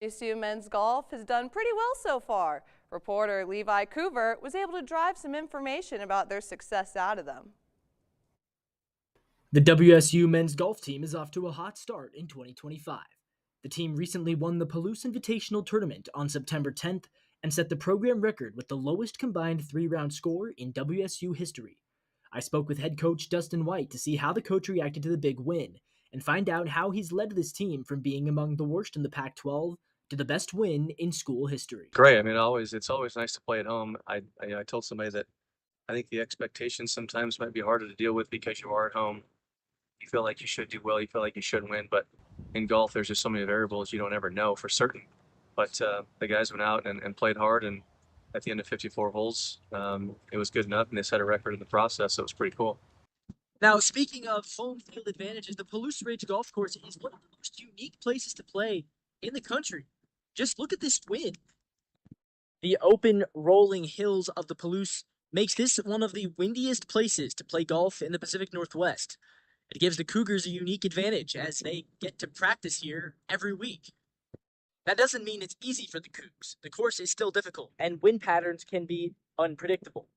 WSU men's golf has done pretty well so far. Reporter Levi Coovert was able to drive some information about their success out of them. The WSU men's golf team is off to a hot start in 2025. The team recently won the Palouse Invitational Tournament on September 10th and set the program record with the lowest combined three-round score in WSU history. I spoke with head coach Dustin White to see how the coach reacted to the big win and find out how he's led this team from being among the worst in the Pac-12 to the best win in school history. Great. I mean, it's always nice to play at home. I told somebody that I think the expectations sometimes might be harder to deal with because you are at home. You feel like you should do well. You feel like you should win. But in golf, there's just so many variables you don't ever know for certain. But the guys went out and played hard, and at the end of 54 holes, it was good enough, and they set a record in the process, so it was pretty cool. Now, speaking of home field advantages, the Palouse Ridge Golf Course is one of the most unique places to play in the country. Just look at this win. The open, rolling hills of the Palouse makes this one of the windiest places to play golf in the Pacific Northwest. It gives the Cougars a unique advantage as they get to practice here every week. That doesn't mean it's easy for the Cougs. The course is still difficult, and wind patterns can be unpredictable.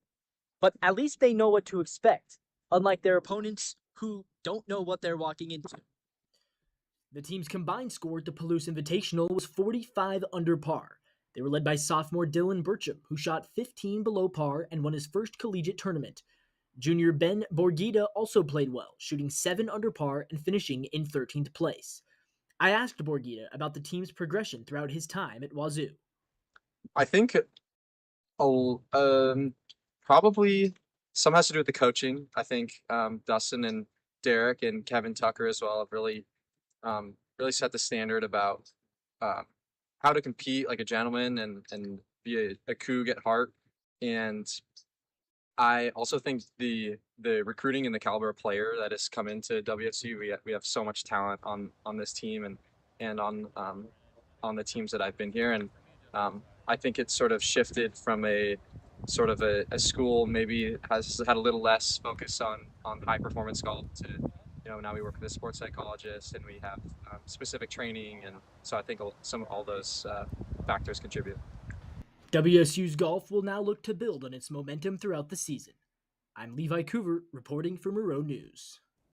But at least they know what to expect, unlike their opponents who don't know what they're walking into. The team's combined score at the Palouse Invitational was 45 under par. They were led by sophomore Dylan Burcham, who shot 15 below par and won his first collegiate tournament. Junior Ben Borgita also played well, shooting 7 under par and finishing in 13th place. I asked Borgita about the team's progression throughout his time at Wazoo. I think probably some has to do with the coaching. I think Dustin and Derek and Kevin Tucker as well have really set the standard about how to compete like a gentleman and be a Coug at heart. And I also think the recruiting and the caliber of player that has come into WSU, we have so much talent on this team and on the teams that I've been here, and I think it's sort of shifted from a sort of a school maybe has had a little less focus on high performance golf to now we work with a sports psychologist and we have specific training, and so I think all those factors contribute. WSU's golf will now look to build on its momentum throughout the season. I'm Levi Coovert reporting for Moreau News.